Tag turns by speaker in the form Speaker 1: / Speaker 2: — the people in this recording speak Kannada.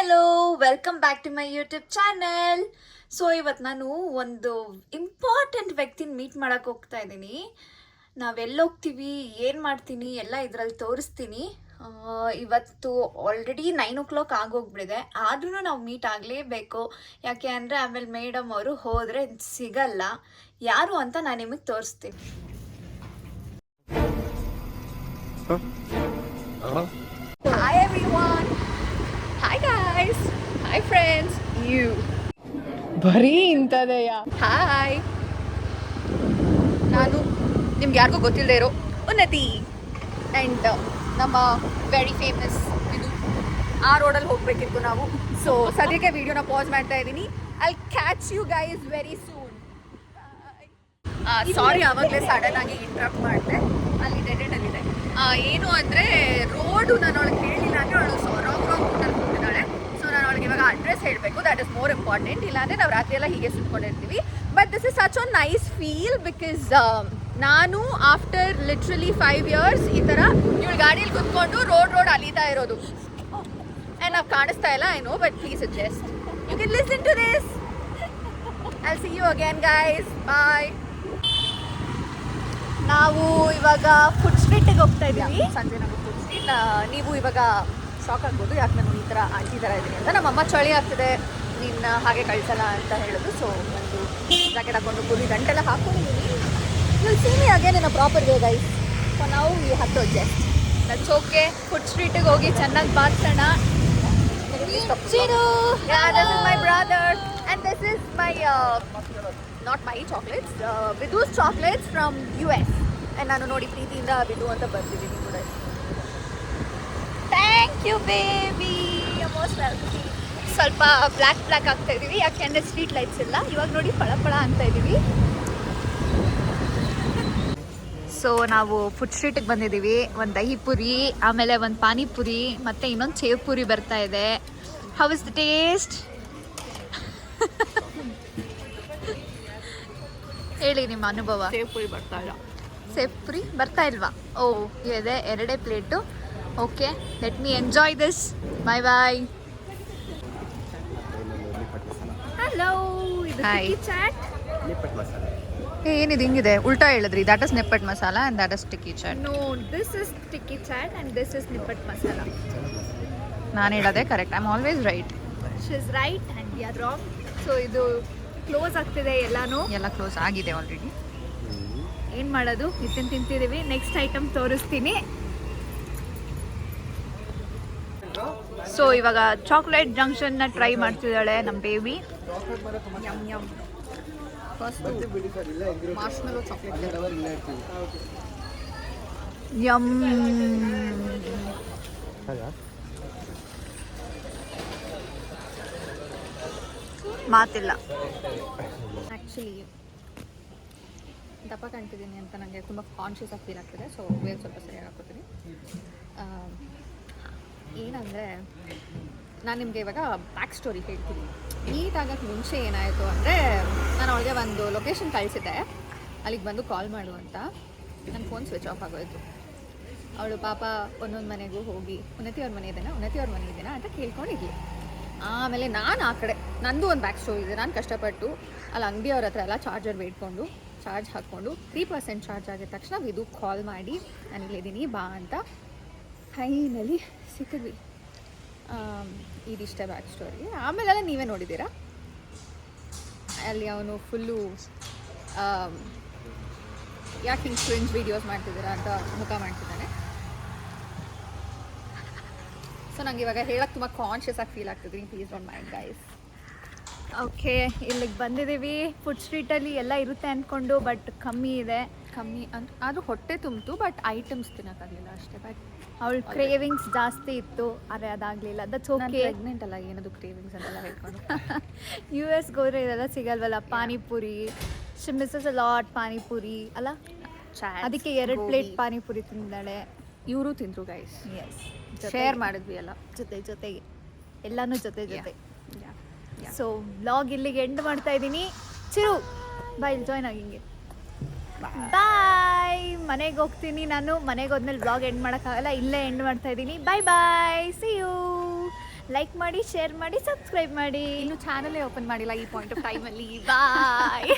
Speaker 1: Hello welcome back to my YouTube channel. So ಇವತ್ತು ನಾನು ಒಂದು ಇಂಪಾರ್ಟೆಂಟ್ ವ್ಯಕ್ತಿನ ಮೀಟ್ ಮಾಡೋಕ್ಕೆ ಹೋಗ್ತಾ ಇದ್ದೀನಿ. ನಾವೆಲ್ಲೋಗ್ತೀವಿ, ಏನು ಮಾಡ್ತೀನಿ ಎಲ್ಲ ಇದರಲ್ಲಿ ತೋರಿಸ್ತೀನಿ. ಇವತ್ತು ಆಲ್ರೆಡಿ 9 o'clock ಆಗೋಗ್ಬಿಡಿದೆ, ಆದ್ರೂ ನಾವು ಮೀಟ್ ಆಗಲೇಬೇಕು. ಯಾಕೆ ಅಂದರೆ ಆಮೇಲೆ ಮೇಡಮ್ ಅವರು ಹೋದರೆ ಸಿಗಲ್ಲ. ಯಾರು ಅಂತ ನಾನು ನಿಮಗೆ ತೋರಿಸ್ತೀನಿ. Hi everyone. Hi guys. Hi friends. You.
Speaker 2: ಬರೀ ಇಂಥದೆಯ.
Speaker 1: ಹಾಯ್, ನಾನು ನಿಮ್ಗೆ ಯಾರಿಗೂ ಗೊತ್ತಿಲ್ಲದೆ ಇರೋ ಉನ್ನತಿ ಆ್ಯಂಡ್ ನಮ್ಮ ವೆರಿ ಫೇಮಸ್ ಇದು ಆ ರೋಡಲ್ಲಿ ಹೋಗಬೇಕಿತ್ತು ನಾವು. ಸೊ ಸದ್ಯಕ್ಕೆ ವಿಡಿಯೋನ ಪಾಸ್ ಮಾಡ್ತಾ ಇದ್ದೀನಿ. I catch you guys very soon. Sorry, ಆವಾಗಲೇ ಸಡನ್ ಆಗಿ ಇಂಟ್ರಪ್ಟ್ ಮಾಡಿದೆ. ಅಲ್ಲಿ ಡೆಡೆಡಲ್ಲಿದೆ ಏನು ಅಂದರೆ ರೋಡು ನಾನು ಅವಳಿಗೆ ಹೇಳಿಲ್ಲ ಅಂದರೆ ಅವಳು ರಾಂಗ್ ರೂಟಲ್ಲಿ ಹೋಗ್ತಿದ್ದಾಳೆ. ಸೊ ನಾನು ಅವಳಿಗೆ ಇವಾಗ ಅಡ್ರೆಸ್ ಹೇಳಬೇಕು, ದ್ಯಾಟ್ ಇಸ್ ಮೋರ್ ಇಂಪಾರ್ಟೆಂಟ್. ಇಲ್ಲಾಂದರೆ ನಾವು ರಾತ್ರಿ ಎಲ್ಲ ಹೀಗೆ ಸುತ್ಕೊಂಡಿರ್ತೀವಿ. But this is such a nice feel because ನಾನು ಆಫ್ಟರ್ ಲಿಟ್ರಲಿ 5 years ಈ ಥರ ಇವಳು ಗಾಡೀಲಿ ಕುತ್ಕೊಂಡು ರೋಡ್ ಅಲೀತಾ ಇರೋದು. ಆ್ಯಂಡ್ ನಾವು ಕಾಣಿಸ್ತಾ ಇಲ್ಲ, I know, but please just you can listen to this. I see you again guys, bye. ನಾವು ಇವಾಗ ಫುಡ್ ಸ್ಟ್ರೀಟಿಗೆ ಹೋಗ್ತಾ ಇದ್ದೀವಿ, ಸಂಜಯನಗರ ಫುಡ್ ಸ್ಟ್ರೀಟ್. ನೀವು ಇವಾಗ ಶಾಕ್ ಆಗ್ಬೋದು, ಯಾಕೆ ನಾನು ಈ ಥರ ಆಂಟಿ ಥರ ಇದ್ದೀನಿ ಅಂತ. ನಮ್ಮಮ್ಮ ಚಳಿ ಆಗ್ತಿದೆ, ನಿನ್ನ ಹಾಗೆ ಕಳಿಸಲ್ಲ ಅಂತ ಹೇಳಿದ್ರು. ಸೊ ಒಂದು ಜಾಕೆಟ್ ಹಾಕೊಂಡು ಪೂರಿ ಗಂಟೆಲ್ಲ ಹಾಕೊಂಡಿದ್ದೀನಿ. ನೀವು ಸೀಮಿ ಹಾಗೆ ನನ್ನ ಪ್ರಾಪರ್ ವೇ ಗೈಸ್. ಸೊ ನಾವು ಈ ಹತ್ತು ಜಸ್ಟ್ ದಟ್ಸ್ ಓಕೆ. ಫುಡ್ ಸ್ಟ್ರೀಟಿಗೆ ಹೋಗಿ ಚೆನ್ನಾಗಿ ಬಾರ್ಸೋಣ. This is my brother and this is my not my chocolates, Vidu's chocolates from US. and ನಾನು ನೋಡಿ ಪ್ರೀತಿಯಿಂದ ವಿದು ಅಂತ ಬರ್ತಿದ್ದೀನಿ ಕೂಡ. Thank you baby, most welcome. ಸ್ವಲ್ಪ ಬ್ಲ್ಯಾಕ್ ಆಗ್ತಾ ಇದ್ದೀವಿ ಯಾಕೆಂದರೆ ಸ್ಟ್ರೀಟ್ ಲೈಟ್ಸ್ ಇಲ್ಲ. ಇವಾಗ ನೋಡಿ ಪಳ ಅಂತ ಇದ್ದೀವಿ. ಸೊ ನಾವು ಫುಡ್ ಸ್ಟ್ರೀಟಿಗೆ ಬಂದಿದ್ದೀವಿ. ಒಂದು ದಹಿ ಪುರಿ, ಆಮೇಲೆ ಒಂದು ಪಾನಿಪುರಿ, ಮತ್ತು ಇನ್ನೊಂದು ಸೇವ್ ಪುರಿ ಬರ್ತಾ ಇದೆ. How is the taste? ಹೇಳಿ ನಿಮ್ಮ ಅನುಭವ.
Speaker 2: ಸೇವ್ ಪುರಿ ಬರ್ತಾ ಇಲ್ಲ.
Speaker 1: ಸೇವ್ ಪುರಿ ಬರ್ತಾ ಇಲ್ವಾ? ಓ, ಇದೆ 2 plate. Okay, let me enjoy this. Bye bye. Hello, ಇದು ಟಿಕ್ಕಿ ಚಾಟ್. ಏನಿದೆ ಹಿಂಗಿದೆ ಉಲ್ಟಾ ಹೇಳಿದ್ರಿ. That is nippat masala and that is tikki chaat. No, this is tikki chaat and this is nippat masala. ನಾನು ಹೇಳೋದೇ correct. I am always right. She is right and we are wrong. So ಇದು ಕ್ಲೋಸ್ ಆಗ್ತಿದೆ, ಎಲ್ಲ ಕ್ಲೋಸ್ ಆಗಿದೆ ಆಲ್ರೆಡಿ. ಏನು ಮಾಡೋದು, ಇದನ್ನು ತಿಂತಿದ್ದೀವಿ. ನೆಕ್ಸ್ಟ್ ಐಟಮ್ ತೋರಿಸ್ತೀನಿ. ಸೊ ಇವಾಗ ಚಾಕ್ಲೇಟ್ ಜಂಕ್ಷನ್ನ ಟ್ರೈ ಮಾಡ್ತಿದ್ದಾಳೆ ನಮ್ಮ baby. Yum yum. First marshmallow chocolate. Yum. ಮಾತಿಲ್ಲ. ಆ್ಯಕ್ಚುಲಿ ದಪ್ಪ ಕಾಣ್ತಿದ್ದೀನಿ ಅಂತ ನನಗೆ ತುಂಬ ಕಾನ್ಷಿಯಸ್ ಆಗಿ ಫೀಲ್ ಆಗ್ತಿದೆ. ಸೊ ವೇಲ್ ಸ್ವಲ್ಪ ಸರಿಯಾಗಿ ಹಾಕೋತೀನಿ. ಏನಂದರೆ ನಾನು ನಿಮಗೆ ಇವಾಗ ಬ್ಯಾಕ್ ಸ್ಟೋರಿ ಹೇಳ್ತೀನಿ. ಮೀಟ್ ಆಗೋಕ್ಕೆ ಮುಂಚೆ ಏನಾಯಿತು ಅಂದರೆ, ನಾನು ಅವಳಿಗೆ ಒಂದು ಲೊಕೇಶನ್ ಕಳಿಸಿದ್ದೆ, ಅಲ್ಲಿಗೆ ಬಂದು ಕಾಲ್ ಮಾಡು ಅಂತ. ನನ್ನ ಫೋನ್ ಸ್ವಿಚ್ ಆಫ್ ಆಗೋಯಿತು. ಅವಳು ಪಾಪ ಒಂದೊಂದು ಮನೆಗೂ ಹೋಗಿ ಉನ್ನತಿ ಅವ್ರ ಮನೆ ಇದೆನಾ ಅಂತ ಕೇಳ್ಕೊಂಡಿದ್ವಿ. ಆಮೇಲೆ ನಾನು ಆ ಕಡೆ ನಂದು ಒಂದು ಬ್ಯಾಕ್ ಸ್ಟೋರಿ ಇದೆ. ನಾನು ಕಷ್ಟಪಟ್ಟು ಅಲ್ಲಿ ಅಂಗಡಿಯವ್ರ ಹತ್ರ ಎಲ್ಲ ಚಾರ್ಜರ್ ಬೇಡ್ಕೊಂಡು ಚಾರ್ಜ್ ಹಾಕ್ಕೊಂಡು 3% ಚಾರ್ಜ್ ಆಗಿದ ತಕ್ಷಣ ಇದು ಕಾಲ್ ಮಾಡಿ ನಾನು ಇಲ್ಲಿದ್ದೀನಿ ಬಾ ಅಂತ ಫೈನಲಿ ಸಿಕ್ಕಿದ್ವಿ. ಇದಿಷ್ಟೇ ಬ್ಯಾಕ್ ಸ್ಟೋರಿ. ಆಮೇಲೆಲ್ಲ ನೀವೇ ನೋಡಿದ್ದೀರಾ. ಅಲ್ಲಿ ಅವನು ಫುಲ್ಲು ಯಾಕೆ ಹಿಂಗೆ ಕ್ರಿಂಜ್ ವೀಡಿಯೋಸ್ ಮಾಡ್ತಿದ್ದೀರಾ ಅಂತ ಮುಖ ಮಾಡ್ತಿದ್ದಾನೆ. ಸೊ ನಂಗೆ ಇವಾಗ ಹೇಳಕ್ಕೆ ತುಂಬ ಕಾನ್ಷಿಯಸ್ ಆಗಿ ಫೀಲ್ ಆಗ್ತಿದ್ದೀನಿ. Please don't mind guys. Okay, ಇಲ್ಲಿಗೆ ಬಂದಿದ್ದೀವಿ. ಫುಡ್ ಸ್ಟ್ರೀಟಲ್ಲಿ ಎಲ್ಲ ಇರುತ್ತೆ ಅಂದ್ಕೊಂಡು, ಬಟ್ ಕಮ್ಮಿ ಅಂತ ಆದರೂ ಹೊಟ್ಟೆ ತುಂಬಿತು, ಬಟ್ ಐಟಮ್ಸ್ ತಿನ್ನೋಕ್ಕಾಗಲಿಲ್ಲ ಅಷ್ಟೇ. ಬಟ್ ಅವಳ ಕ್ರೇವಿಂಗ್ಸ್ ಜಾಸ್ತಿ ಇತ್ತು, ಆದರೆ ಅದಾಗಲಿಲ್ಲ. That's okay. ಪ್ರೆಗ್ನೆಂಟ್ ಅಲ್ಲ, ಏನದು ಕ್ರೇವಿಂಗ್ಸ್ ಅಂತೆಲ್ಲ ಹೇಳ್ಕೊಂಡು. US ಹೋದ್ರೆ ಇದೆಲ್ಲ ಸಿಗಲ್ವಲ್ಲ. Panipuri, she misses a lot panipuri ಅಲ್ಲ. ಅದಕ್ಕೆ 2 ಪ್ಲೇಟ್ ಪಾನಿಪುರಿ ತಿಂದಾಳೆ. ಇವರು ತಿಂದರು ಗೈಸ್. ಎಸ್, ಶೇರ್ ಮಾಡಿದ್ವಿ ಎಲ್ಲ ಜೊತೆಗೆ ಎಲ್ಲನೂ ಜೊತೆ. ಸೊ ವ್ಲಾಗ್ ಇಲ್ಲಿಗೆ ಎಂಡ್ ಮಾಡ್ತಾ ಇದ್ದೀನಿ. ಚಿರು ಬಾಯ್, ಜಾಯ್ನ್ ಆಗಿ ಹಿಂಗೆ ಬಾಯ್. ಮನೆಗೆ ಹೋಗ್ತೀನಿ ನಾನು. ಮನೆಗೆ ಹೋದ್ಮೇಲೆ ವ್ಲಾಗ್ ಎಂಡ್ ಮಾಡೋಕ್ಕಾಗಲ್ಲ, ಇಲ್ಲೇ ಎಂಡ್ ಮಾಡ್ತಾ ಇದ್ದೀನಿ. ಬಾಯ್ ಬಾಯ್, ಸಿ ಯು. ಲೈಕ್ ಮಾಡಿ, ಶೇರ್ ಮಾಡಿ, ಸಬ್ಸ್ಕ್ರೈಬ್ ಮಾಡಿ.
Speaker 2: ಇನ್ನು ಚಾನಲೇ ಓಪನ್ ಮಾಡಿಲ್ಲ ಈ ಪಾಯಿಂಟ್ ಆಫ್ ಟೈಮಲ್ಲಿ. ಬಾಯ್.